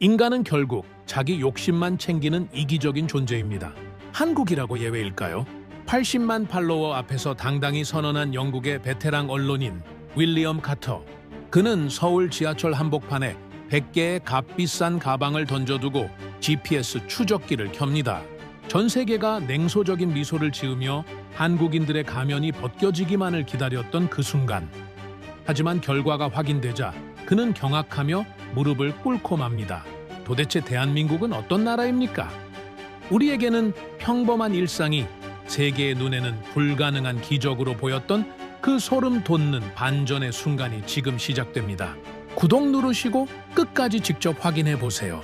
인간은 결국 자기 욕심만 챙기는 이기적인 존재입니다. 한국이라고 예외일까요? 80만 팔로워 앞에서 당당히 선언한 영국의 베테랑 언론인 윌리엄 카터. 그는 서울 지하철 한복판에 100개의 값비싼 가방을 던져두고 GPS 추적기를 켭니다. 전 세계가 냉소적인 미소를 지으며 한국인들의 가면이 벗겨지기만을 기다렸던 그 순간. 하지만 결과가 확인되자 그는 경악하며 무릎을 꿇고 맙니다. 도대체 대한민국은 어떤 나라입니까? 우리에게는 평범한 일상이 세계의 눈에는 불가능한 기적으로 보였던 그 소름 돋는 반전의 순간이 지금 시작됩니다. 구독 누르시고 끝까지 직접 확인해 보세요.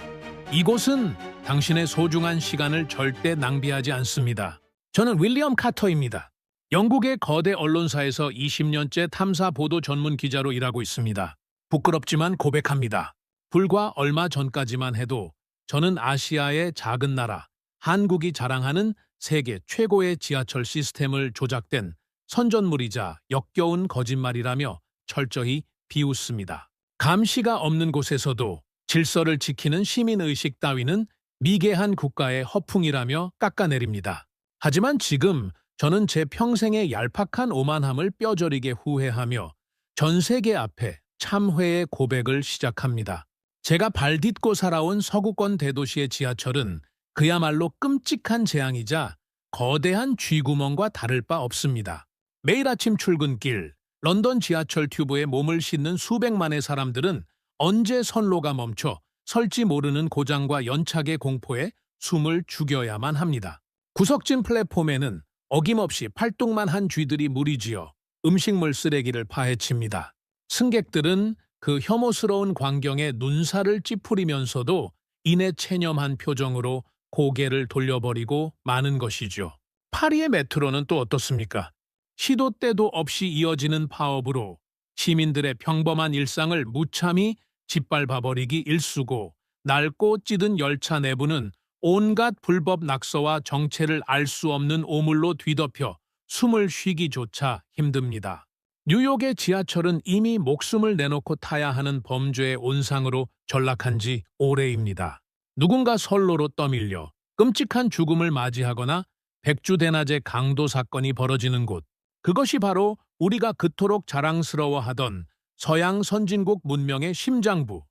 이곳은 당신의 소중한 시간을 절대 낭비하지 않습니다. 저는 윌리엄 카터입니다. 영국의 거대 언론사에서 20년째 탐사 보도 전문 기자로 일하고 있습니다. 부끄럽지만 고백합니다. 불과 얼마 전까지만 해도 저는 아시아의 작은 나라, 한국이 자랑하는 세계 최고의 지하철 시스템을 조작된 선전물이자 역겨운 거짓말이라며 철저히 비웃습니다. 감시가 없는 곳에서도 질서를 지키는 시민의식 따위는 미개한 국가의 허풍이라며 깎아내립니다. 하지만 지금 저는 제 평생의 얄팍한 오만함을 뼈저리게 후회하며 전 세계 앞에 참회의 고백을 시작합니다. 제가 발딛고 살아온 서구권 대도시의 지하철은 그야말로 끔찍한 재앙이자 거대한 쥐구멍과 다를 바 없습니다. 매일 아침 출근길, 런던 지하철 튜브에 몸을 싣는 수백만의 사람들은 언제 선로가 멈춰 설지 모르는 고장과 연착의 공포에 숨을 죽여야만 합니다. 구석진 플랫폼에는 어김없이 팔뚝만 한 쥐들이 무리지어 음식물 쓰레기를 파헤칩니다. 승객들은 그 혐오스러운 광경에 눈살을 찌푸리면서도 이내 체념한 표정으로 고개를 돌려버리고 마는 것이죠. 파리의 메트로는 또 어떻습니까? 시도 때도 없이 이어지는 파업으로 시민들의 평범한 일상을 무참히 짓밟아버리기 일쑤고 낡고 찌든 열차 내부는 온갖 불법 낙서와 정체를 알 수 없는 오물로 뒤덮여 숨을 쉬기조차 힘듭니다. 뉴욕의 지하철은 이미 목숨을 내놓고 타야 하는 범죄의 온상으로 전락한 지 오래입니다. 누군가 선로로 떠밀려 끔찍한 죽음을 맞이하거나 백주대낮에 강도 사건이 벌어지는 곳. 그것이 바로 우리가 그토록 자랑스러워하던 서양 선진국 문명의 심장부,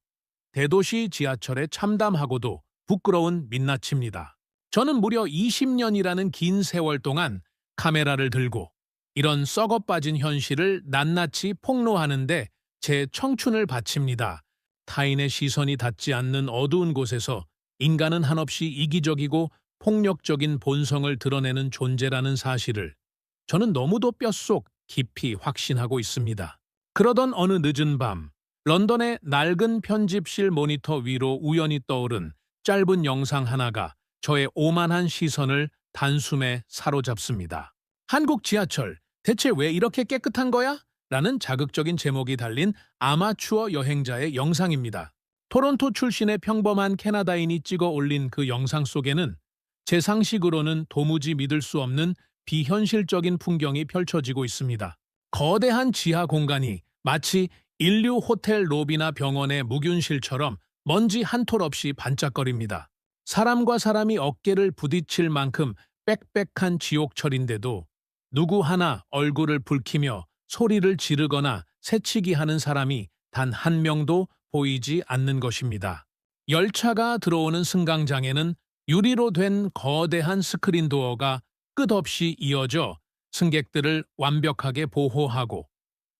대도시 지하철의 참담하고도 부끄러운 민낯입니다. 저는 무려 20년이라는 긴 세월 동안 카메라를 들고 이런 썩어빠진 현실을 낱낱이 폭로하는데 제 청춘을 바칩니다. 타인의 시선이 닿지 않는 어두운 곳에서 인간은 한없이 이기적이고 폭력적인 본성을 드러내는 존재라는 사실을 저는 너무도 뼛속 깊이 확신하고 있습니다. 그러던 어느 늦은 밤, 런던의 낡은 편집실 모니터 위로 우연히 떠오른 짧은 영상 하나가 저의 오만한 시선을 단숨에 사로잡습니다. 한국 지하철, 대체 왜 이렇게 깨끗한 거야? 라는 자극적인 제목이 달린 아마추어 여행자의 영상입니다. 토론토 출신의 평범한 캐나다인이 찍어 올린 그 영상 속에는 제 상식으로는 도무지 믿을 수 없는 비현실적인 풍경이 펼쳐지고 있습니다. 거대한 지하 공간이 마치 인류 호텔 로비나 병원의 묵윤실처럼 먼지 한 톨 없이 반짝거립니다. 사람과 사람이 어깨를 부딪힐 만큼 빽빽한 지옥철인데도 누구 하나 얼굴을 붉히며 소리를 지르거나 새치기 하는 사람이 단 한 명도 보이지 않는 것입니다. 열차가 들어오는 승강장에는 유리로 된 거대한 스크린 도어가 끝없이 이어져 승객들을 완벽하게 보호하고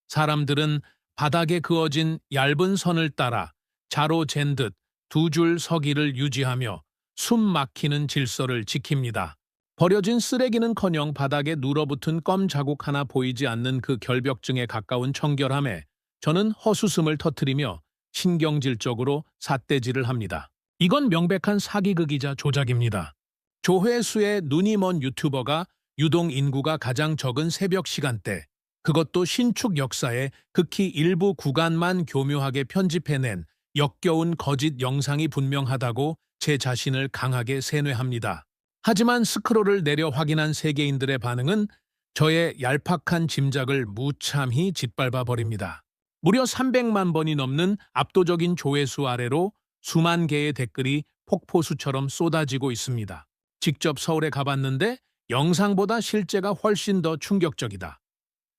사람들은 바닥에 그어진 얇은 선을 따라 자로 잰 듯 두 줄 서기를 유지하며 숨 막히는 질서를 지킵니다. 버려진 쓰레기는커녕 바닥에 눌어붙은 껌 자국 하나 보이지 않는 그 결벽증에 가까운 청결함에 저는 헛웃음을 터뜨리며 신경질적으로 삿대질을 합니다. 이건 명백한 사기극이자 조작입니다. 조회수에 눈이 먼 유튜버가 유동 인구가 가장 적은 새벽 시간대, 그것도 신축 역사의 극히 일부 구간만 교묘하게 편집해낸 역겨운 거짓 영상이 분명하다고 제 자신을 강하게 세뇌합니다. 하지만 스크롤을 내려 확인한 세계인들의 반응은 저의 얄팍한 짐작을 무참히 짓밟아 버립니다. 무려 300만 번이 넘는 압도적인 조회수 아래로 수만 개의 댓글이 폭포수처럼 쏟아지고 있습니다. 직접 서울에 가봤는데 영상보다 실제가 훨씬 더 충격적이다.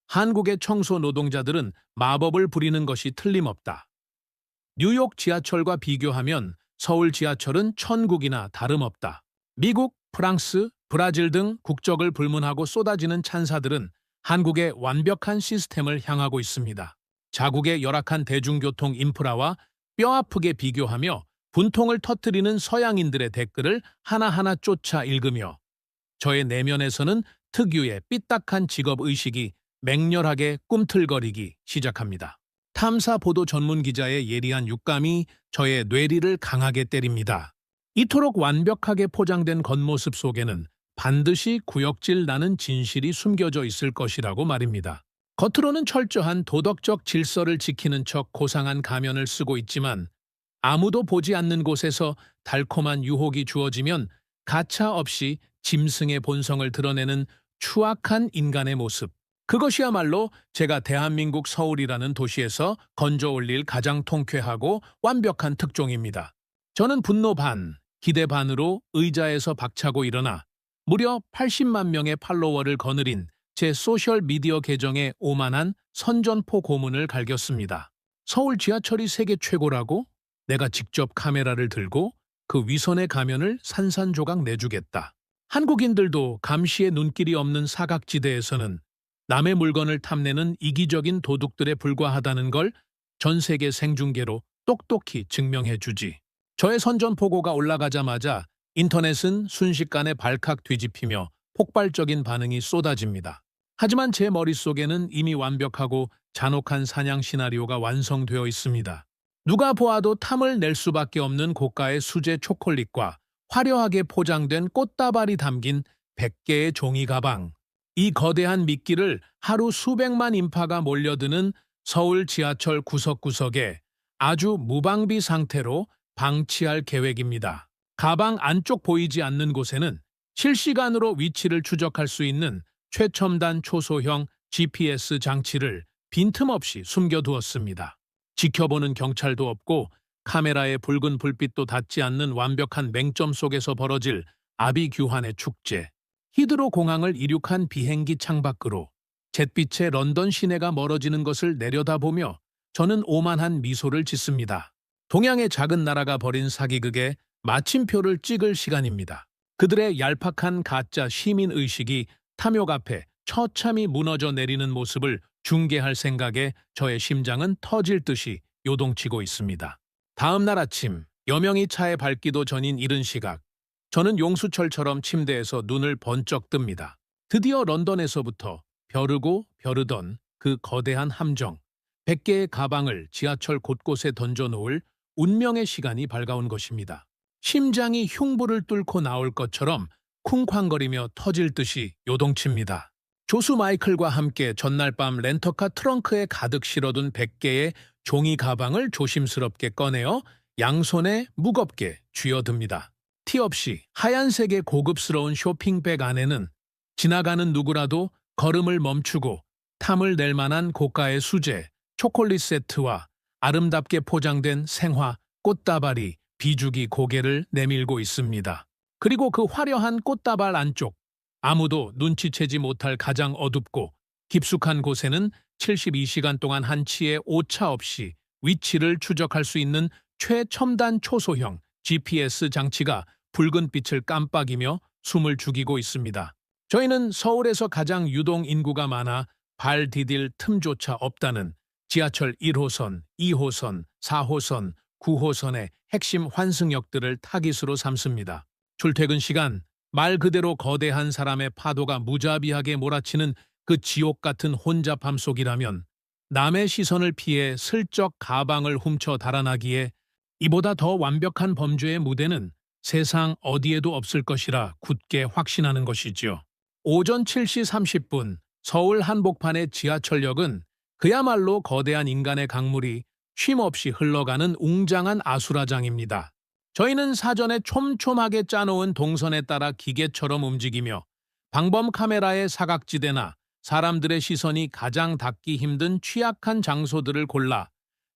한국의 청소 노동자들은 마법을 부리는 것이 틀림없다. 뉴욕 지하철과 비교하면 서울 지하철은 천국이나 다름없다. 미국, 프랑스, 브라질 등 국적을 불문하고 쏟아지는 찬사들은 한국의 완벽한 시스템을 향하고 있습니다. 자국의 열악한 대중교통 인프라와 뼈아프게 비교하며 분통을 터뜨리는 서양인들의 댓글을 하나하나 쫓아 읽으며 저의 내면에서는 특유의 삐딱한 직업의식이 맹렬하게 꿈틀거리기 시작합니다. 탐사 보도 전문 기자의 예리한 육감이 저의 뇌리를 강하게 때립니다. 이토록 완벽하게 포장된 겉모습 속에는 반드시 구역질 나는 진실이 숨겨져 있을 것이라고 말입니다. 겉으로는 철저한 도덕적 질서를 지키는 척 고상한 가면을 쓰고 있지만 아무도 보지 않는 곳에서 달콤한 유혹이 주어지면 가차없이 짐승의 본성을 드러내는 추악한 인간의 모습. 그것이야말로 제가 대한민국 서울이라는 도시에서 건져 올릴 가장 통쾌하고 완벽한 특종입니다. 저는 분노 반, 기대 반으로 의자에서 박차고 일어나 무려 80만 명의 팔로워를 거느린 제 소셜미디어 계정에 오만한 선전포 고문을 갈겼습니다. 서울 지하철이 세계 최고라고? 내가 직접 카메라를 들고 그 위선의 가면을 산산조각 내주겠다. 한국인들도 감시의 눈길이 없는 사각지대에서는 남의 물건을 탐내는 이기적인 도둑들에 불과하다는 걸 전 세계 생중계로 똑똑히 증명해주지. 저의 선전포고가 올라가자마자 인터넷은 순식간에 발칵 뒤집히며 폭발적인 반응이 쏟아집니다. 하지만 제 머릿속에는 이미 완벽하고 잔혹한 사냥 시나리오가 완성되어 있습니다. 누가 보아도 탐을 낼 수밖에 없는 고가의 수제 초콜릿과 화려하게 포장된 꽃다발이 담긴 100개의 종이 가방. 이 거대한 미끼를 하루 수백만 인파가 몰려드는 서울 지하철 구석구석에 아주 무방비 상태로 방치할 계획입니다. 가방 안쪽 보이지 않는 곳에는 실시간으로 위치를 추적할 수 있는 최첨단 초소형 GPS 장치를 빈틈없이 숨겨두었습니다. 지켜보는 경찰도 없고 카메라의 붉은 불빛도 닿지 않는 완벽한 맹점 속에서 벌어질 아비규환의 축제. 히드로 공항을 이륙한 비행기 창밖으로 잿빛의 런던 시내가 멀어지는 것을 내려다보며 저는 오만한 미소를 짓습니다. 동양의 작은 나라가 벌인 사기극에 마침표를 찍을 시간입니다. 그들의 얄팍한 가짜 시민의식이 탐욕 앞에 처참히 무너져 내리는 모습을 중계할 생각에 저의 심장은 터질 듯이 요동치고 있습니다. 다음 날 아침, 여명이 차에 밟기도 전인 이른 시각, 저는 용수철처럼 침대에서 눈을 번쩍 뜹니다. 드디어 런던에서부터 벼르고 벼르던 그 거대한 함정, 100개의 가방을 지하철 곳곳에 던져놓을 운명의 시간이 밝아온 것입니다. 심장이 흉부를 뚫고 나올 것처럼 쿵쾅거리며 터질 듯이 요동칩니다. 조수 마이클과 함께 전날 밤 렌터카 트렁크에 가득 실어둔 100개의 종이 가방을 조심스럽게 꺼내어 양손에 무겁게 쥐어듭니다. 티 없이 하얀색의 고급스러운 쇼핑백 안에는 지나가는 누구라도 걸음을 멈추고 탐을 낼 만한 고가의 수제, 초콜릿 세트와 아름답게 포장된 생화, 꽃다발이 비죽이 고개를 내밀고 있습니다. 그리고 그 화려한 꽃다발 안쪽, 아무도 눈치채지 못할 가장 어둡고 깊숙한 곳에는 72시간 동안 한치의 오차 없이 위치를 추적할 수 있는 최첨단 초소형 GPS 장치가 붉은 빛을 깜빡이며 숨을 죽이고 있습니다. 저희는 서울에서 가장 유동 인구가 많아 발 디딜 틈조차 없다는 지하철 1호선, 2호선, 4호선, 9호선의 핵심 환승역들을 타깃으로 삼습니다. 출퇴근 시간, 말 그대로 거대한 사람의 파도가 무자비하게 몰아치는 그 지옥 같은 혼잡함 속이라면 남의 시선을 피해 슬쩍 가방을 훔쳐 달아나기에 이보다 더 완벽한 범죄의 무대는 세상 어디에도 없을 것이라 굳게 확신하는 것이지요. 오전 7시 30분 서울 한복판의 지하철역은 그야말로 거대한 인간의 강물이 쉼없이 흘러가는 웅장한 아수라장입니다. 저희는 사전에 촘촘하게 짜놓은 동선에 따라 기계처럼 움직이며 방범 카메라의 사각지대나 사람들의 시선이 가장 닿기 힘든 취약한 장소들을 골라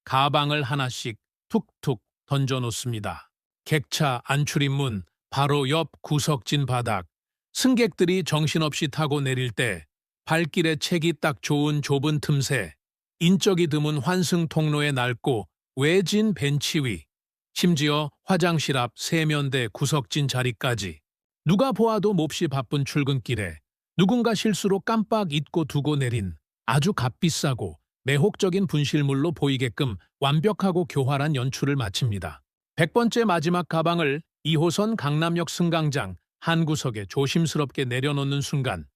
가방을 하나씩 툭툭 던져놓습니다. 객차 안출입문 바로 옆 구석진 바닥. 승객들이 정신없이 타고 내릴 때 발길에 책이 딱 좋은 좁은 틈새, 인적이 드문 환승 통로에 낡고 외진 벤치 위, 심지어 화장실 앞 세면대 구석진 자리까지. 누가 보아도 몹시 바쁜 출근길에 누군가 실수로 깜빡 잊고 두고 내린 아주 값비싸고 매혹적인 분실물로 보이게끔 완벽하고 교활한 연출을 마칩니다. 100번째 마지막 가방을 2호선 강남역 승강장 한 구석에 조심스럽게 내려놓는 순간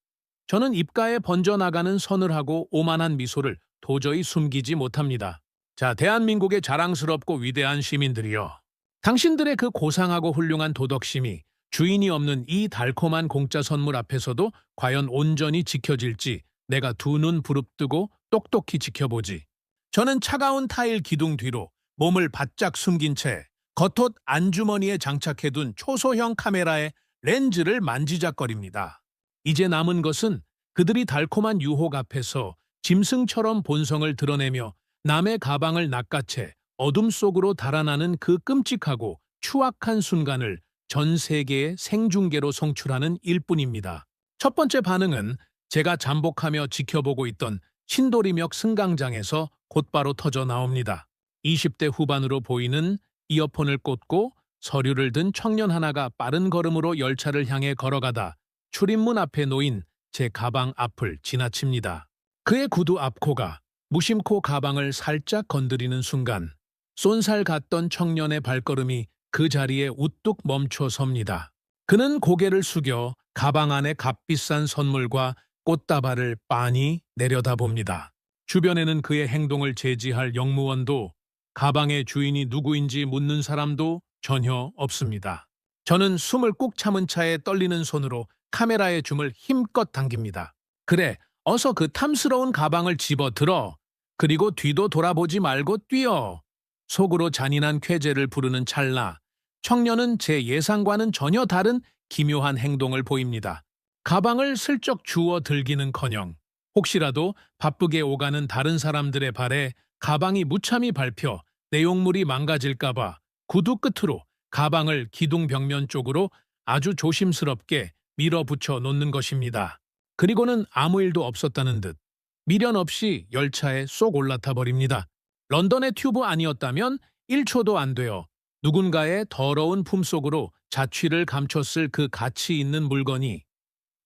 저는 입가에 번져나가는 서늘하고 오만한 미소를 도저히 숨기지 못합니다. 자, 대한민국의 자랑스럽고 위대한 시민들이여. 당신들의 그 고상하고 훌륭한 도덕심이 주인이 없는 이 달콤한 공짜 선물 앞에서도 과연 온전히 지켜질지 내가 두 눈 부릅뜨고 똑똑히 지켜보지. 저는 차가운 타일 기둥 뒤로 몸을 바짝 숨긴 채 겉옷 안주머니에 장착해둔 초소형 카메라의 렌즈를 만지작거립니다. 이제 남은 것은 그들이 달콤한 유혹 앞에서 짐승처럼 본성을 드러내며 남의 가방을 낚아채 어둠 속으로 달아나는 그 끔찍하고 추악한 순간을 전 세계의 생중계로 송출하는 일뿐입니다. 첫 번째 반응은 제가 잠복하며 지켜보고 있던 신도림역 승강장에서 곧바로 터져 나옵니다. 20대 후반으로 보이는 이어폰을 꽂고 서류를 든 청년 하나가 빠른 걸음으로 열차를 향해 걸어가다 출입문 앞에 놓인 제 가방 앞을 지나칩니다. 그의 구두 앞코가 무심코 가방을 살짝 건드리는 순간 쏜살 같던 청년의 발걸음이 그 자리에 우뚝 멈춰 섭니다. 그는 고개를 숙여 가방 안에 값비싼 선물과 꽃다발을 빤히 내려다봅니다. 주변에는 그의 행동을 제지할 영무원도 가방의 주인이 누구인지 묻는 사람도 전혀 없습니다. 저는 숨을 꾹 참은 차에 떨리는 손으로 카메라의 줌을 힘껏 당깁니다. 그래, 어서 그 탐스러운 가방을 집어들어. 그리고 뒤도 돌아보지 말고 뛰어. 속으로 잔인한 쾌재를 부르는 찰나, 청년은 제 예상과는 전혀 다른 기묘한 행동을 보입니다. 가방을 슬쩍 주워 들기는커녕 혹시라도 바쁘게 오가는 다른 사람들의 발에 가방이 무참히 밟혀 내용물이 망가질까봐 구두 끝으로 가방을 기둥 벽면 쪽으로 아주 조심스럽게 밀어붙여 놓는 것입니다. 그리고는 아무 일도 없었다는 듯 미련 없이 열차에 쏙 올라타 버립니다. 런던의 튜브 아니었다면 1초도 안 되어 누군가의 더러운 품속으로 자취를 감췄을 그 가치 있는 물건이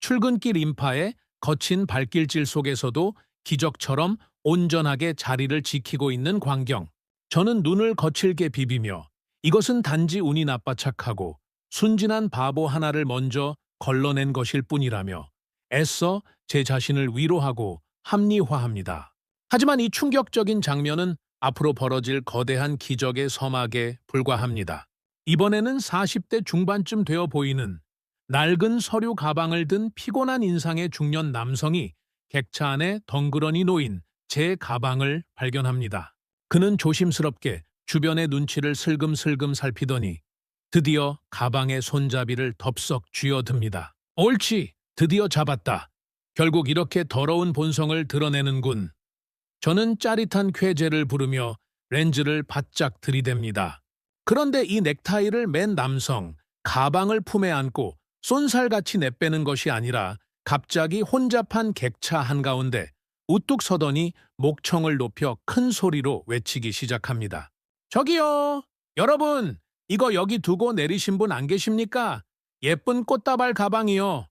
출근길 인파의 거친 발길질 속에서도 기적처럼 온전하게 자리를 지키고 있는 광경. 저는 눈을 거칠게 비비며 이것은 단지 운이 나빠 착하고 순진한 바보 하나를 먼저 걸러낸 것일 뿐이라며 애써 제 자신을 위로하고 합리화합니다. 하지만 이 충격적인 장면은 앞으로 벌어질 거대한 기적의 서막에 불과합니다. 이번에는 40대 중반쯤 되어 보이는 낡은 서류 가방을 든 피곤한 인상의 중년 남성이 객차 안에 덩그러니 놓인 제 가방을 발견합니다. 그는 조심스럽게 주변의 눈치를 슬금슬금 살피더니 드디어 가방의 손잡이를 덥석 쥐어듭니다. 옳지, 드디어 잡았다. 결국 이렇게 더러운 본성을 드러내는군. 저는 짜릿한 쾌재를 부르며 렌즈를 바짝 들이댑니다. 그런데 이 넥타이를 맨 남성, 가방을 품에 안고 쏜살같이 내빼는 것이 아니라 갑자기 혼잡한 객차 한가운데 우뚝 서더니 목청을 높여 큰 소리로 외치기 시작합니다. 저기요! 여러분! 이거 여기 두고 내리신 분 안 계십니까? 예쁜 꽃다발 가방이요.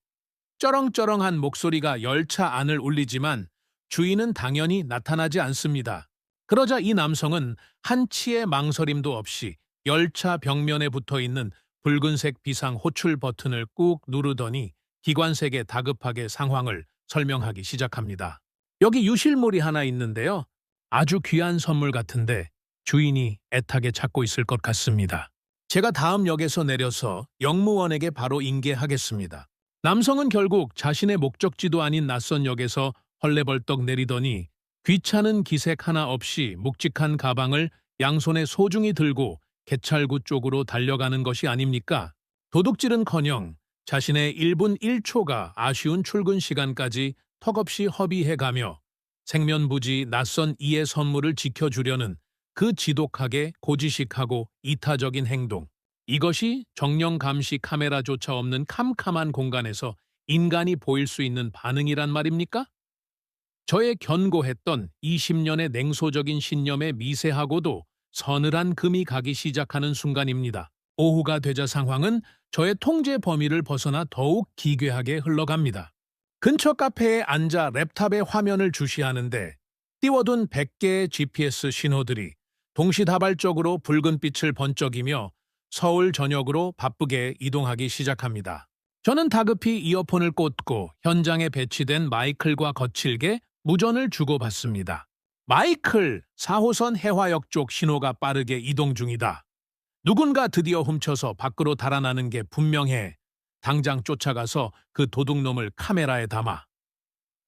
쩌렁쩌렁한 목소리가 열차 안을 울리지만 주인은 당연히 나타나지 않습니다. 그러자 이 남성은 한치의 망설임도 없이 열차 벽면에 붙어있는 붉은색 비상 호출 버튼을 꾹 누르더니 기관색에 다급하게 상황을 설명하기 시작합니다. 여기 유실물이 하나 있는데요. 아주 귀한 선물 같은데 주인이 애타게 찾고 있을 것 같습니다. 제가 다음 역에서 내려서 영무원에게 바로 인계하겠습니다. 남성은 결국 자신의 목적지도 아닌 낯선 역에서 헐레벌떡 내리더니 귀찮은 기색 하나 없이 묵직한 가방을 양손에 소중히 들고 개찰구 쪽으로 달려가는 것이 아닙니까? 도둑질은커녕 자신의 1분 1초가 아쉬운 출근 시간까지 턱없이 허비해가며 생면부지 낯선 이의 선물을 지켜주려는 그 지독하게 고지식하고 이타적인 행동. 이것이 정령 감시 카메라조차 없는 캄캄한 공간에서 인간이 보일 수 있는 반응이란 말입니까? 저의 견고했던 20년의 냉소적인 신념에 미세하고도 서늘한 금이 가기 시작하는 순간입니다. 오후가 되자 상황은 저의 통제 범위를 벗어나 더욱 기괴하게 흘러갑니다. 근처 카페에 앉아 랩탑의 화면을 주시하는데 띄워둔 100개의 GPS 신호들이 동시다발적으로 붉은 빛을 번쩍이며 서울 전역으로 바쁘게 이동하기 시작합니다. 저는 다급히 이어폰을 꽂고 현장에 배치된 마이클과 거칠게 무전을 주고받습니다. 마이클, 4호선 해화역 쪽 신호가 빠르게 이동 중이다. 누군가 드디어 훔쳐서 밖으로 달아나는 게 분명해. 당장 쫓아가서 그 도둑놈을 카메라에 담아.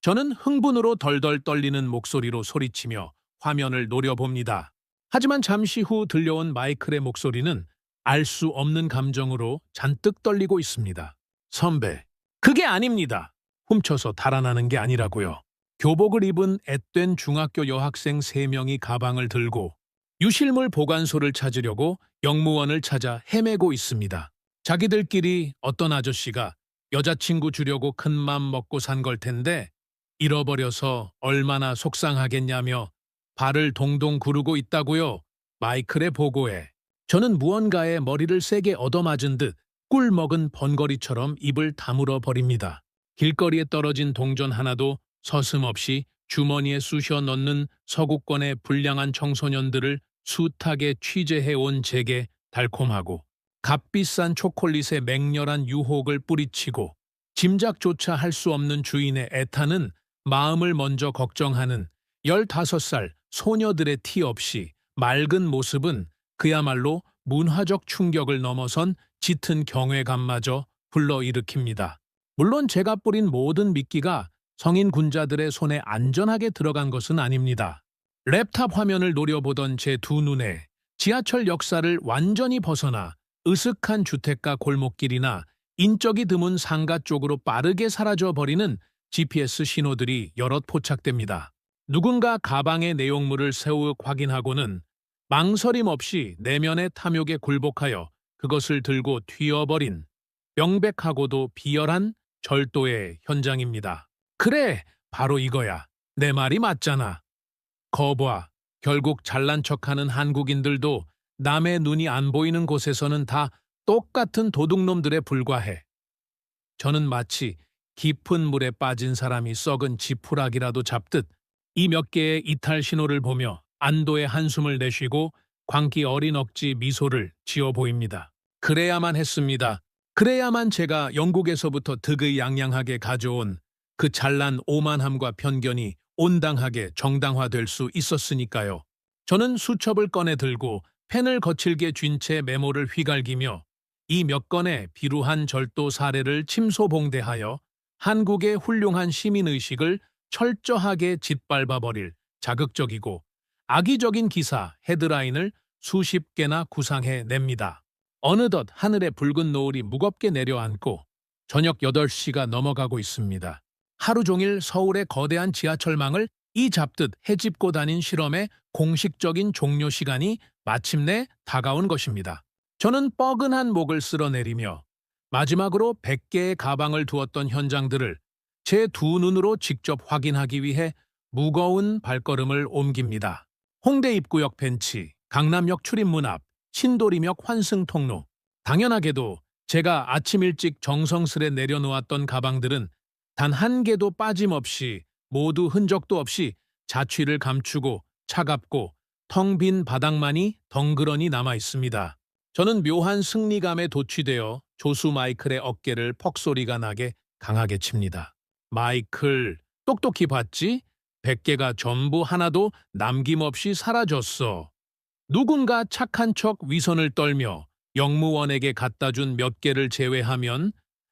저는 흥분으로 덜덜 떨리는 목소리로 소리치며 화면을 노려봅니다. 하지만 잠시 후 들려온 마이클의 목소리는 알 수 없는 감정으로 잔뜩 떨리고 있습니다. 선배, 그게 아닙니다. 훔쳐서 달아나는 게 아니라고요. 교복을 입은 앳된 중학교 여학생 3명이 가방을 들고 유실물 보관소를 찾으려고 영무원을 찾아 헤매고 있습니다. 자기들끼리 어떤 아저씨가 여자친구 주려고 큰 맘 먹고 산 걸 텐데 잃어버려서 얼마나 속상하겠냐며 발을 동동 구르고 있다고요. 마이클의 보고에 저는 무언가에 머리를 세게 얻어맞은 듯 꿀 먹은 번거리처럼 입을 다물어 버립니다. 길거리에 떨어진 동전 하나도 서슴없이 주머니에 쑤셔 넣는 서구권의 불량한 청소년들을 숱하게 취재해온 제게 달콤하고 값비싼 초콜릿에 맹렬한 유혹을 뿌리치고 짐작조차 할 수 없는 주인의 애타는 마음을 먼저 걱정하는 15살 소녀들의 티 없이 맑은 모습은 그야말로 문화적 충격을 넘어선 짙은 경외감마저 불러일으킵니다. 물론 제가 뿌린 모든 미끼가 성인 군자들의 손에 안전하게 들어간 것은 아닙니다. 랩탑 화면을 노려보던 제 두 눈에 지하철 역사를 완전히 벗어나 으슥한 주택가 골목길이나 인적이 드문 상가 쪽으로 빠르게 사라져버리는 GPS 신호들이 여럿 포착됩니다. 누군가 가방의 내용물을 새우 확인하고는 망설임 없이 내면의 탐욕에 굴복하여 그것을 들고 튀어버린 명백하고도 비열한 절도의 현장입니다. 그래, 바로 이거야. 내 말이 맞잖아. 거봐, 결국 잘난 척하는 한국인들도 남의 눈이 안 보이는 곳에서는 다 똑같은 도둑놈들에 불과해. 저는 마치 깊은 물에 빠진 사람이 썩은 지푸라기라도 잡듯 이 몇 개의 이탈 신호를 보며 안도의 한숨을 내쉬고 광기 어린 억지 미소를 지어 보입니다. 그래야만 했습니다. 그래야만 제가 영국에서부터 득의양양하게 가져온 그 잘난 오만함과 편견이 온당하게 정당화될 수 있었으니까요. 저는 수첩을 꺼내 들고 펜을 거칠게 쥔 채 메모를 휘갈기며 이 몇 건의 비루한 절도 사례를 침소봉대하여 한국의 훌륭한 시민의식을 철저하게 짓밟아버릴 자극적이고 악의적인 기사 헤드라인을 수십 개나 구상해 냅니다. 어느덧 하늘에 붉은 노을이 무겁게 내려앉고 저녁 8시가 넘어가고 있습니다. 하루 종일 서울의 거대한 지하철망을 이 잡듯 헤집고 다닌 실험의 공식적인 종료 시간이 마침내 다가온 것입니다. 저는 뻐근한 목을 쓸어내리며 마지막으로 100개의 가방을 두었던 현장들을 제 두 눈으로 직접 확인하기 위해 무거운 발걸음을 옮깁니다. 홍대 입구역 벤치, 강남역 출입문 앞, 신도림역 환승통로. 당연하게도 제가 아침 일찍 정성스레 내려놓았던 가방들은 단 한 개도 빠짐없이 모두 흔적도 없이 자취를 감추고 차갑고 텅 빈 바닥만이 덩그러니 남아 있습니다. 저는 묘한 승리감에 도취되어 조수 마이클의 어깨를 퍽소리가 나게 강하게 칩니다. 마이클, 똑똑히 봤지? 100개가 전부 하나도 남김없이 사라졌어. 누군가 착한 척 위선을 떨며 영무원에게 갖다 준 몇 개를 제외하면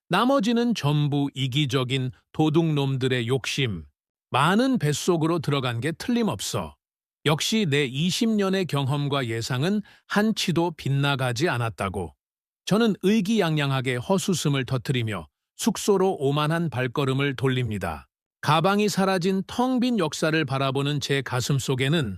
나머지는 전부 이기적인 도둑놈들의 욕심, 많은 뱃속으로 들어간 게 틀림없어. 역시 내 20년의 경험과 예상은 한치도 빗나가지 않았다고. 저는 의기양양하게 헛웃음을 터뜨리며 숙소로 오만한 발걸음을 돌립니다. 가방이 사라진 텅 빈 역사를 바라보는 제 가슴 속에는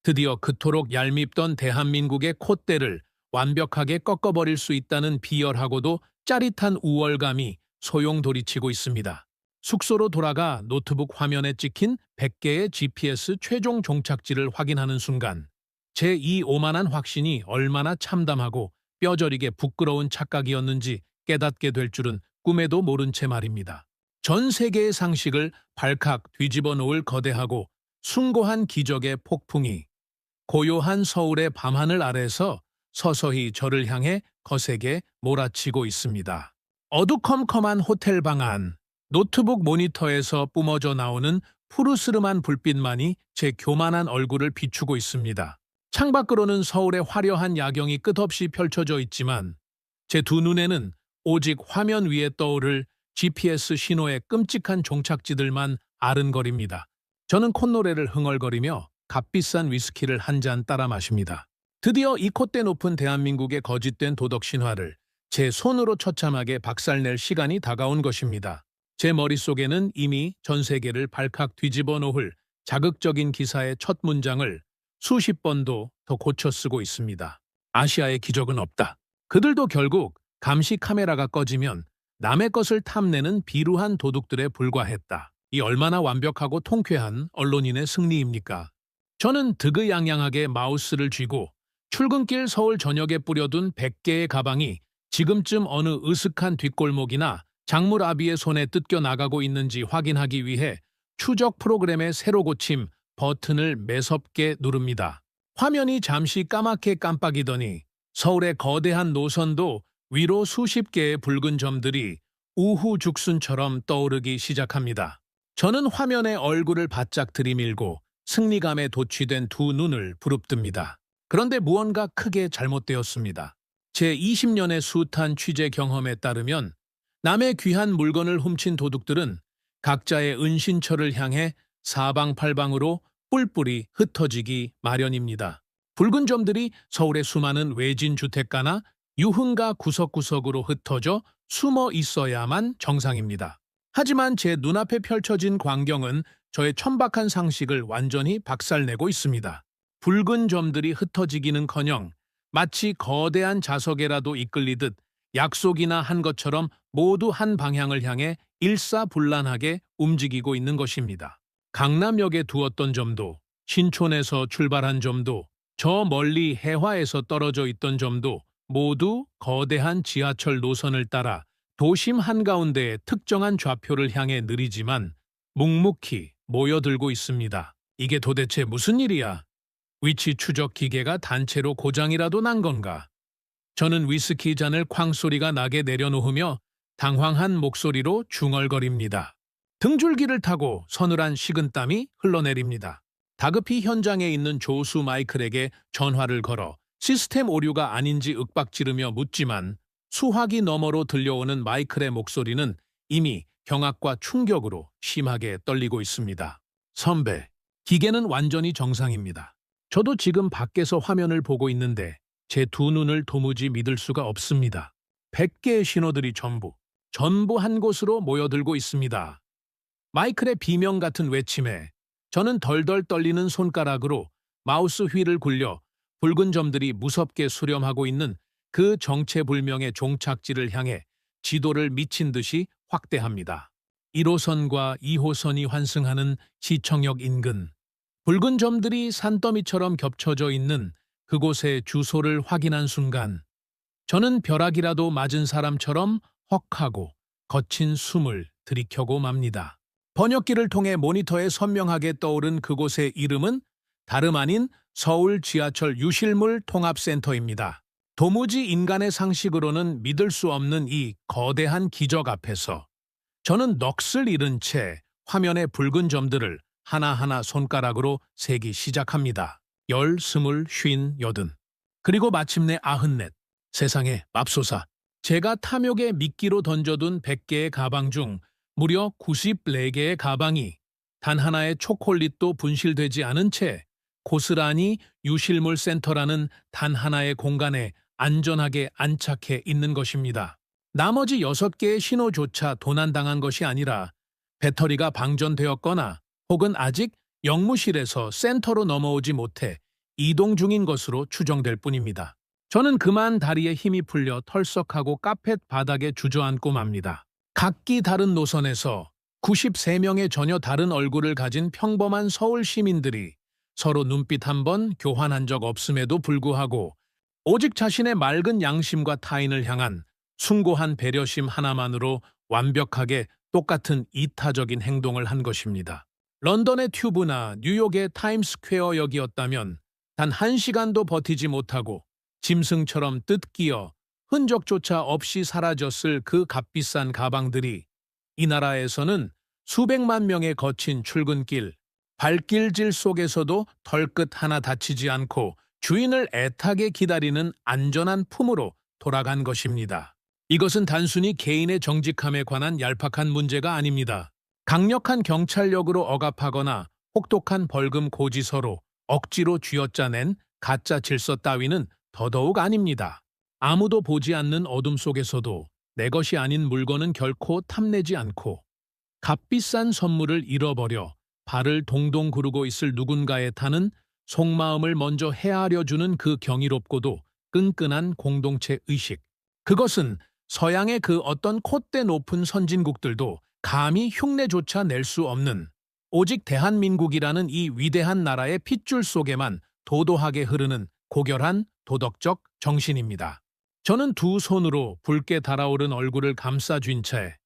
드디어 그토록 얄밉던 대한민국의 콧대를 완벽하게 꺾어버릴 수 있다는 비열하고도 짜릿한 우월감이 소용돌이치고 있습니다. 숙소로 돌아가 노트북 화면에 찍힌 100개의 GPS 최종 종착지를 확인하는 순간 제 이 오만한 확신이 얼마나 참담하고 뼈저리게 부끄러운 착각이었는지 깨닫게 될 줄은 꿈에도 모른 채 말입니다. 전 세계의 상식을 발칵 뒤집어 놓을 거대하고 숭고한 기적의 폭풍이 고요한 서울의 밤하늘 아래서 서서히 저를 향해 거세게 몰아치고 있습니다. 어두컴컴한 호텔 방 안, 노트북 모니터에서 뿜어져 나오는 푸르스름한 불빛만이 제 교만한 얼굴을 비추고 있습니다. 창밖으로는 서울의 화려한 야경이 끝없이 펼쳐져 있지만 제 두 눈에는 오직 화면 위에 떠오를 GPS 신호의 끔찍한 종착지들만 아른거립니다. 저는 콧노래를 흥얼거리며 값비싼 위스키를 한 잔 따라 마십니다. 드디어 이 콧대 높은 대한민국의 거짓된 도덕 신화를 제 손으로 처참하게 박살낼 시간이 다가온 것입니다. 제 머릿속에는 이미 전 세계를 발칵 뒤집어 놓을 자극적인 기사의 첫 문장을 수십 번도 더 고쳐 쓰고 있습니다. 아시아의 기적은 없다. 그들도 결국 감시 카메라가 꺼지면 남의 것을 탐내는 비루한 도둑들에 불과했다. 이 얼마나 완벽하고 통쾌한 언론인의 승리입니까? 저는 득의양양하게 마우스를 쥐고 출근길 서울 전역에 뿌려둔 100개의 가방이 지금쯤 어느 으슥한 뒷골목이나 장물아비의 손에 뜯겨 나가고 있는지 확인하기 위해 추적 프로그램의 새로 고침 버튼을 매섭게 누릅니다. 화면이 잠시 까맣게 깜빡이더니 서울의 거대한 노선도 위로 수십 개의 붉은 점들이 우후죽순처럼 떠오르기 시작합니다. 저는 화면에 얼굴을 바짝 들이밀고 승리감에 도취된 두 눈을 부릅듭니다. 그런데 무언가 크게 잘못되었습니다. 제 20년의 숱한 취재 경험에 따르면 남의 귀한 물건을 훔친 도둑들은 각자의 은신처를 향해 사방팔방으로 뿔뿔이 흩어지기 마련입니다. 붉은 점들이 서울의 수많은 외진 주택가나 유흥가 구석구석으로 흩어져 숨어 있어야만 정상입니다. 하지만 제 눈앞에 펼쳐진 광경은 저의 천박한 상식을 완전히 박살내고 있습니다. 붉은 점들이 흩어지기는커녕 마치 거대한 자석에라도 이끌리듯 약속이나 한 것처럼 모두 한 방향을 향해 일사불란하게 움직이고 있는 것입니다. 강남역에 두었던 점도, 신촌에서 출발한 점도, 저 멀리 해화에서 떨어져 있던 점도 모두 거대한 지하철 노선을 따라 도심 한가운데의 특정한 좌표를 향해 느리지만 묵묵히 모여들고 있습니다. 이게 도대체 무슨 일이야? 위치 추적 기계가 단체로 고장이라도 난 건가? 저는 위스키 잔을 쾅소리가 나게 내려놓으며 당황한 목소리로 중얼거립니다. 등줄기를 타고 서늘한 식은땀이 흘러내립니다. 다급히 현장에 있는 조수 마이클에게 전화를 걸어 시스템 오류가 아닌지 윽박지르며 묻지만 수화기 너머로 들려오는 마이클의 목소리는 이미 경악과 충격으로 심하게 떨리고 있습니다. 선배, 기계는 완전히 정상입니다. 저도 지금 밖에서 화면을 보고 있는데 제 두 눈을 도무지 믿을 수가 없습니다. 100개의 신호들이 전부 한 곳으로 모여들고 있습니다. 마이클의 비명 같은 외침에 저는 덜덜 떨리는 손가락으로 마우스 휠을 굴려 붉은 점들이 무섭게 수렴하고 있는 그 정체불명의 종착지를 향해 지도를 미친 듯이 확대합니다. 1호선과 2호선이 환승하는 시청역 인근, 붉은 점들이 산더미처럼 겹쳐져 있는 그곳의 주소를 확인한 순간 저는 벼락이라도 맞은 사람처럼 헉하고 거친 숨을 들이켜고 맙니다. 번역기를 통해 모니터에 선명하게 떠오른 그곳의 이름은 다름 아닌 서울 지하철 유실물 통합센터입니다. 도무지 인간의 상식으로는 믿을 수 없는 이 거대한 기적 앞에서 저는 넋을 잃은 채 화면의 붉은 점들을 하나하나 손가락으로 세기 시작합니다. 10, 20, 50, 80. 그리고 마침내 94. 세상에 맙소사. 제가 탐욕에 미끼로 던져둔 100개의 가방 중 무려 94개의 가방이 단 하나의 초콜릿도 분실되지 않은 채 고스란히 유실물 센터라는 단 하나의 공간에 안전하게 안착해 있는 것입니다. 나머지 6개의 신호조차 도난당한 것이 아니라 배터리가 방전되었거나 혹은 아직 역무실에서 센터로 넘어오지 못해 이동 중인 것으로 추정될 뿐입니다. 저는 그만 다리에 힘이 풀려 털썩하고 카펫 바닥에 주저앉고 맙니다. 각기 다른 노선에서 93명의 전혀 다른 얼굴을 가진 평범한 서울 시민들이 서로 눈빛 한 번 교환한 적 없음에도 불구하고 오직 자신의 맑은 양심과 타인을 향한 숭고한 배려심 하나만으로 완벽하게 똑같은 이타적인 행동을 한 것입니다. 런던의 튜브나 뉴욕의 타임스퀘어역이었다면 단 1시간도 버티지 못하고 짐승처럼 뜯기어 흔적조차 없이 사라졌을 그 값비싼 가방들이 이 나라에서는 수백만 명의 거친 출근길, 발길질 속에서도 털끝 하나 다치지 않고 주인을 애타게 기다리는 안전한 품으로 돌아간 것입니다. 이것은 단순히 개인의 정직함에 관한 얄팍한 문제가 아닙니다. 강력한 경찰력으로 억압하거나 혹독한 벌금 고지서로 억지로 쥐어짜낸 가짜 질서 따위는 더더욱 아닙니다. 아무도 보지 않는 어둠 속에서도 내 것이 아닌 물건은 결코 탐내지 않고 값비싼 선물을 잃어버려 발을 동동 구르고 있을 누군가에 타는 속마음을 먼저 헤아려주는 그 경이롭고도 끈끈한 공동체 의식. 그것은 서양의 그 어떤 콧대 높은 선진국들도 감히 흉내조차 낼 수 없는 오직 대한민국이라는 이 위대한 나라의 핏줄 속에만 도도하게 흐르는 고결한 도덕적 정신입니다. 저는 두 손으로 붉게 달아오른 얼굴을 감싸쥔 채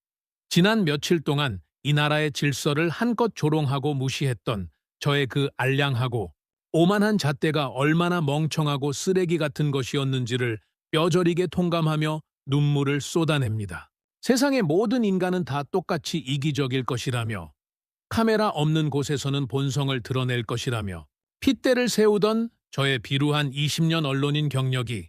지난 며칠 동안 이 나라의 질서를 한껏 조롱하고 무시했던 저의 그 알량하고 오만한 잣대가 얼마나 멍청하고 쓰레기 같은 것이었는지를 뼈저리게 통감하며 눈물을 쏟아냅니다. 세상의 모든 인간은 다 똑같이 이기적일 것이라며 카메라 없는 곳에서는 본성을 드러낼 것이라며 핏대를 세우던 저의 비루한 20년 언론인 경력이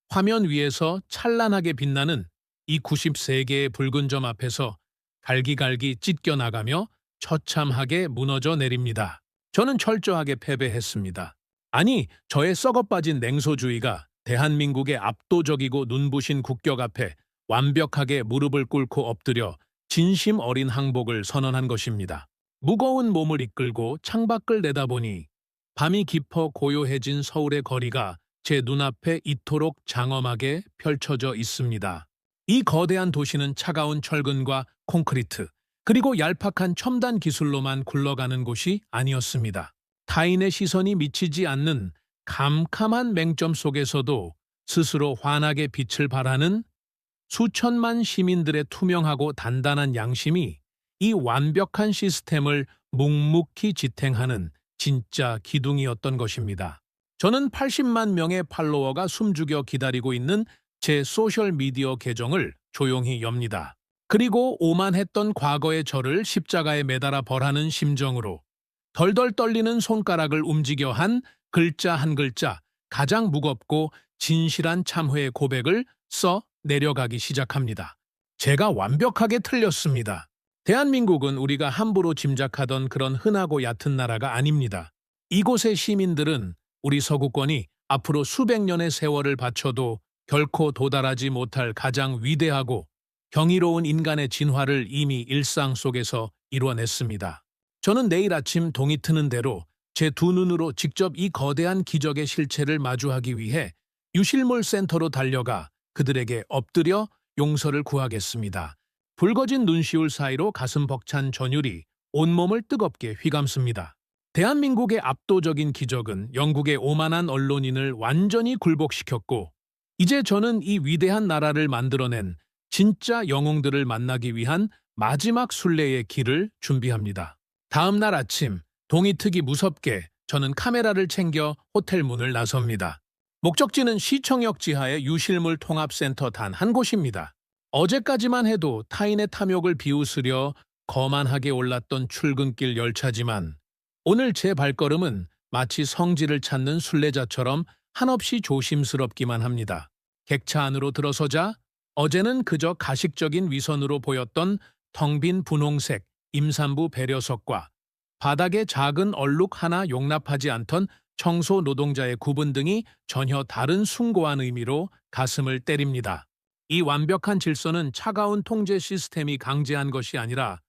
화면 위에서 찬란하게 빛나는 이 93개의 붉은 점 앞에서 갈기갈기 찢겨나가며 처참하게 무너져 내립니다. 저는 철저하게 패배했습니다. 아니, 저의 썩어빠진 냉소주의가 대한민국의 압도적이고 눈부신 국격 앞에 완벽하게 무릎을 꿇고 엎드려 진심 어린 항복을 선언한 것입니다. 무거운 몸을 이끌고 창밖을 내다보니 밤이 깊어 고요해진 서울의 거리가 제 눈앞에 이토록 장엄하게 펼쳐져 있습니다. 이 거대한 도시는 차가운 철근과 콘크리트, 그리고 얄팍한 첨단 기술로만 굴러가는 곳이 아니었습니다. 타인의 시선이 미치지 않는 캄캄한 맹점 속에서도 스스로 환하게 빛을 발하는 수천만 시민들의 투명하고 단단한 양심이 이 완벽한 시스템을 묵묵히 지탱하는 진짜 기둥이었던 것입니다. 저는 80만 명의 팔로워가 숨죽여 기다리고 있는 제 소셜미디어 계정을 조용히 엽니다. 그리고 오만했던 과거의 저를 십자가에 매달아 벌하는 심정으로 덜덜 떨리는 손가락을 움직여 한 글자 한 글자 가장 무겁고 진실한 참회의 고백을 써 내려가기 시작합니다. 제가 완벽하게 틀렸습니다. 대한민국은 우리가 함부로 짐작하던 그런 흔하고 얕은 나라가 아닙니다. 이곳의 시민들은 우리 서구권이 앞으로 수백 년의 세월을 바쳐도 결코 도달하지 못할 가장 위대하고 경이로운 인간의 진화를 이미 일상 속에서 이뤄냈습니다. 저는 내일 아침 동이 트는 대로 제 두 눈으로 직접 이 거대한 기적의 실체를 마주하기 위해 유실물 센터로 달려가 그들에게 엎드려 용서를 구하겠습니다. 붉어진 눈시울 사이로 가슴 벅찬 전율이 온몸을 뜨겁게 휘감습니다. 대한민국의 압도적인 기적은 영국의 오만한 언론인을 완전히 굴복시켰고 이제 저는 이 위대한 나라를 만들어낸 진짜 영웅들을 만나기 위한 마지막 순례의 길을 준비합니다. 다음 날 아침 동이 트기 무섭게 저는 카메라를 챙겨 호텔 문을 나섭니다. 목적지는 시청역 지하의 유실물 통합센터 단 한 곳입니다. 어제까지만 해도 타인의 탐욕을 비웃으려 거만하게 올랐던 출근길 열차지만 오늘 제 발걸음은 마치 성지를 찾는 순례자처럼 한없이 조심스럽기만 합니다. 객차 안으로 들어서자 어제는 그저 가식적인 위선으로 보였던 텅 빈 분홍색 임산부 배려석과 바닥에 작은 얼룩 하나 용납하지 않던 청소 노동자의 구분 등이 전혀 다른 숭고한 의미로 가슴을 때립니다. 이 완벽한 질서는 차가운 통제 시스템이 강제한 것이 아니라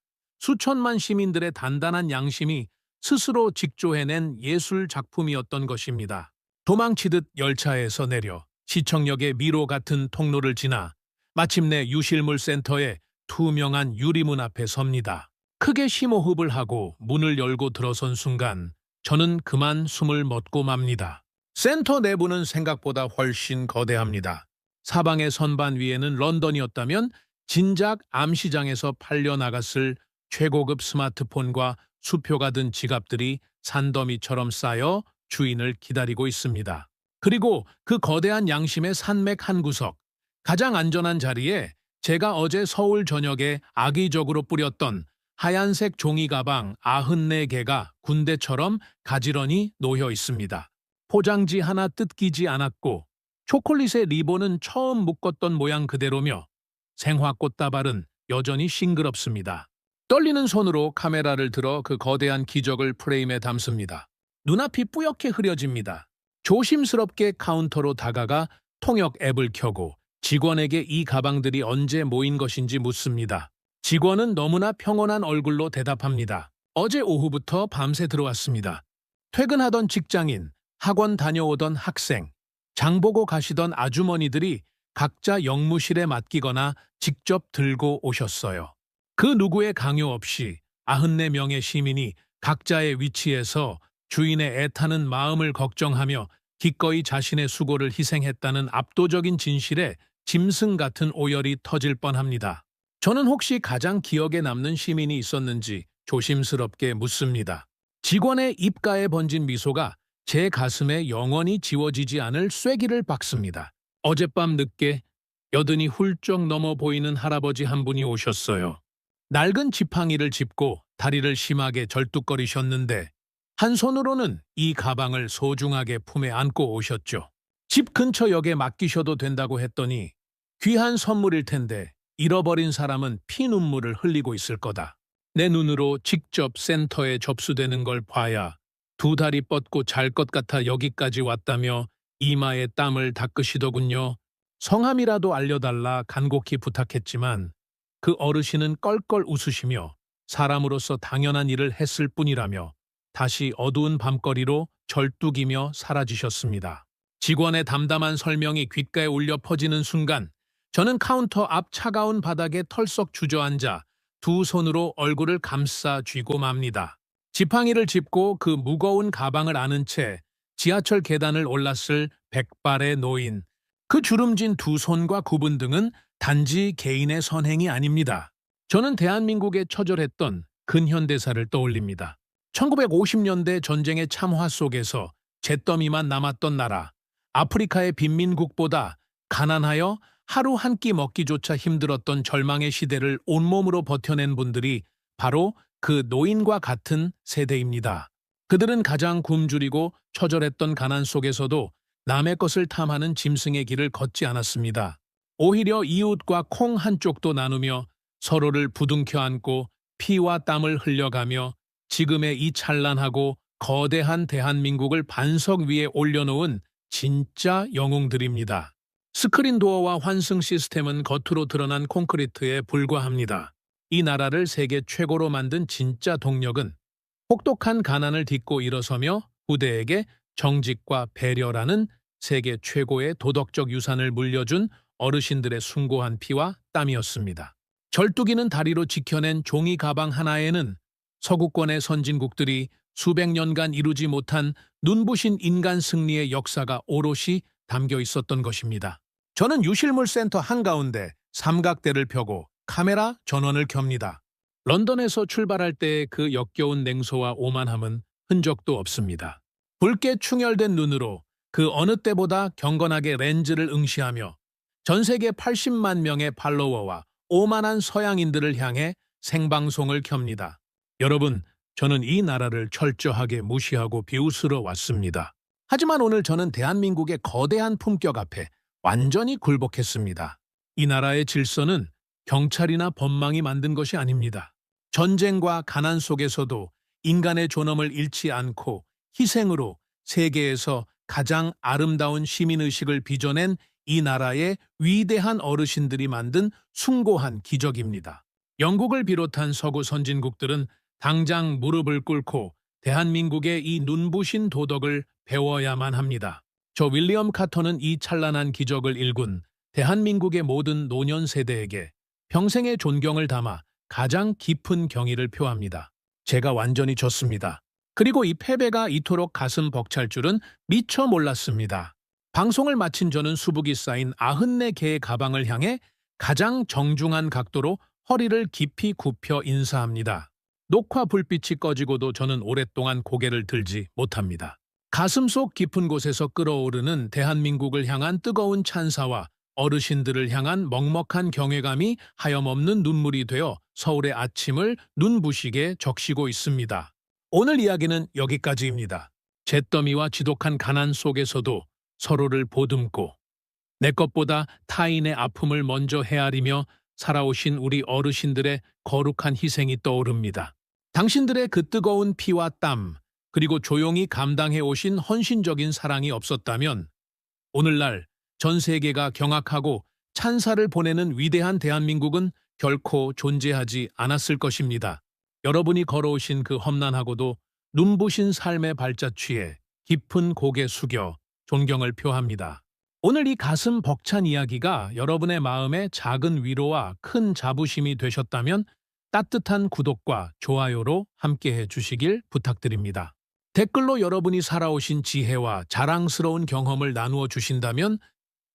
수천만 시민들의 단단한 양심이 스스로 직조해낸 예술 작품이었던 것입니다. 도망치듯 열차에서 내려 시청역의 미로 같은 통로를 지나 마침내 유실물 센터의 투명한 유리문 앞에 섭니다. 크게 심호흡을 하고 문을 열고 들어선 순간 저는 그만 숨을 멎고 맙니다. 센터 내부는 생각보다 훨씬 거대합니다. 사방의 선반 위에는 런던이었다면 진작 암시장에서 팔려나갔을 최고급 스마트폰과 수표가 든 지갑들이 산더미처럼 쌓여 주인을 기다리고 있습니다. 그리고 그 거대한 양심의 산맥 한 구석, 가장 안전한 자리에 제가 어제 서울 저녁에 악의적으로 뿌렸던 하얀색 종이 가방 94개가 군대처럼 가지런히 놓여 있습니다. 포장지 하나 뜯기지 않았고 초콜릿의 리본은 처음 묶었던 모양 그대로며 생화 꽃다발은 여전히 싱그럽습니다. 떨리는 손으로 카메라를 들어 그 거대한 기적을 프레임에 담습니다. 눈앞이 뿌옇게 흐려집니다. 조심스럽게 카운터로 다가가 통역 앱을 켜고 직원에게 이 가방들이 언제 모인 것인지 묻습니다. 직원은 너무나 평온한 얼굴로 대답합니다. 어제 오후부터 밤새 들어왔습니다. 퇴근하던 직장인, 학원 다녀오던 학생, 장보고 가시던 아주머니들이 각자 영무실에 맡기거나 직접 들고 오셨어요. 그 누구의 강요 없이 94명의 시민이 각자의 위치에서 주인의 애타는 마음을 걱정하며 기꺼이 자신의 수고를 희생했다는 압도적인 진실에 짐승 같은 오열이 터질 뻔합니다. 저는 혹시 가장 기억에 남는 시민이 있었는지 조심스럽게 묻습니다. 직원의 입가에 번진 미소가 제 가슴에 영원히 지워지지 않을 쐐기를 박습니다. 어젯밤 늦게 여든이 훌쩍 넘어 보이는 할아버지 한 분이 오셨어요. 낡은 지팡이를 짚고 다리를 심하게 절뚝거리셨는데 한 손으로는 이 가방을 소중하게 품에 안고 오셨죠. 집 근처 역에 맡기셔도 된다고 했더니 귀한 선물일 텐데 잃어버린 사람은 피눈물을 흘리고 있을 거다. 내 눈으로 직접 센터에 접수되는 걸 봐야 두 다리 뻗고 잘 것 같아 여기까지 왔다며 이마에 땀을 닦으시더군요. 성함이라도 알려달라 간곡히 부탁했지만 그 어르신은 껄껄 웃으시며 사람으로서 당연한 일을 했을 뿐이라며 다시 어두운 밤거리로 절뚝이며 사라지셨습니다. 직원의 담담한 설명이 귓가에 울려 퍼지는 순간 저는 카운터 앞 차가운 바닥에 털썩 주저앉아 두 손으로 얼굴을 감싸 쥐고 맙니다. 지팡이를 짚고 그 무거운 가방을 안은 채 지하철 계단을 올랐을 백발의 노인. 그 주름진 두 손과 굽은 등은 단지 개인의 선행이 아닙니다. 저는 대한민국에 처절했던 근현대사를 떠올립니다. 1950년대 전쟁의 참화 속에서 잿더미만 남았던 나라, 아프리카의 빈민국보다 가난하여 하루 한 끼 먹기조차 힘들었던 절망의 시대를 온몸으로 버텨낸 분들이 바로 그 노인과 같은 세대입니다. 그들은 가장 굶주리고 처절했던 가난 속에서도 남의 것을 탐하는 짐승의 길을 걷지 않았습니다. 오히려 이웃과 콩 한 쪽도 나누며 서로를 부둥켜 안고 피와 땀을 흘려가며 지금의 이 찬란하고 거대한 대한민국을 반석 위에 올려놓은 진짜 영웅들입니다. 스크린 도어와 환승 시스템은 겉으로 드러난 콘크리트에 불과합니다. 이 나라를 세계 최고로 만든 진짜 동력은 혹독한 가난을 딛고 일어서며 후대에게 정직과 배려라는 세계 최고의 도덕적 유산을 물려준 어르신들의 숭고한 피와 땀이었습니다. 절뚝이는 다리로 지켜낸 종이 가방 하나에는 서구권의 선진국들이 수백 년간 이루지 못한 눈부신 인간 승리의 역사가 오롯이 담겨 있었던 것입니다. 저는 유실물 센터 한가운데 삼각대를 펴고 카메라 전원을 켭니다. 런던에서 출발할 때의 그 역겨운 냉소와 오만함은 흔적도 없습니다. 붉게 충혈된 눈으로 그 어느 때보다 경건하게 렌즈를 응시하며 전 세계 80만 명의 팔로워와 오만한 서양인들을 향해 생방송을 켭니다. 여러분, 저는 이 나라를 철저하게 무시하고 비웃으러 왔습니다. 하지만 오늘 저는 대한민국의 거대한 품격 앞에 완전히 굴복했습니다. 이 나라의 질서는 경찰이나 법망이 만든 것이 아닙니다. 전쟁과 가난 속에서도 인간의 존엄을 잃지 않고 희생으로 세계에서 가장 아름다운 시민의식을 빚어낸 이 나라의 위대한 어르신들이 만든 숭고한 기적입니다. 영국을 비롯한 서구 선진국들은 당장 무릎을 꿇고 대한민국의 이 눈부신 도덕을 배워야만 합니다. 저 윌리엄 카터는 이 찬란한 기적을 일군 대한민국의 모든 노년 세대에게 평생의 존경을 담아 가장 깊은 경의를 표합니다. 제가 완전히 졌습니다. 그리고 이 패배가 이토록 가슴 벅찰 줄은 미처 몰랐습니다. 방송을 마친 저는 수북이 쌓인 94개의 가방을 향해 가장 정중한 각도로 허리를 깊이 굽혀 인사합니다. 녹화 불빛이 꺼지고도 저는 오랫동안 고개를 들지 못합니다. 가슴속 깊은 곳에서 끓어오르는 대한민국을 향한 뜨거운 찬사와 어르신들을 향한 먹먹한 경외감이 하염없는 눈물이 되어 서울의 아침을 눈부시게 적시고 있습니다. 오늘 이야기는 여기까지입니다. 잿더미와 지독한 가난 속에서도 서로를 보듬고 내 것보다 타인의 아픔을 먼저 헤아리며 살아오신 우리 어르신들의 거룩한 희생이 떠오릅니다. 당신들의 그 뜨거운 피와 땀, 그리고 조용히 감당해 오신 헌신적인 사랑이 없었다면 오늘날 전 세계가 경악하고 찬사를 보내는 위대한 대한민국은 결코 존재하지 않았을 것입니다. 여러분이 걸어오신 그 험난하고도 눈부신 삶의 발자취에 깊은 고개 숙여 존경을 표합니다. 오늘 이 가슴 벅찬 이야기가 여러분의 마음에 작은 위로와 큰 자부심이 되셨다면 따뜻한 구독과 좋아요로 함께해 주시길 부탁드립니다. 댓글로 여러분이 살아오신 지혜와 자랑스러운 경험을 나누어 주신다면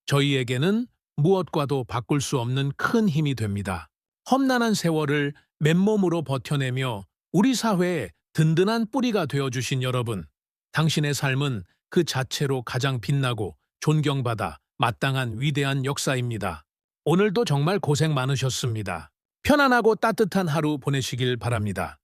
저희에게는 무엇과도 바꿀 수 없는 큰 힘이 됩니다. 험난한 세월을 맨몸으로 버텨내며 우리 사회에 든든한 뿌리가 되어주신 여러분, 당신의 삶은 그 자체로 가장 빛나고 존경받아 마땅한 위대한 역사입니다. 오늘도 정말 고생 많으셨습니다. 편안하고 따뜻한 하루 보내시길 바랍니다.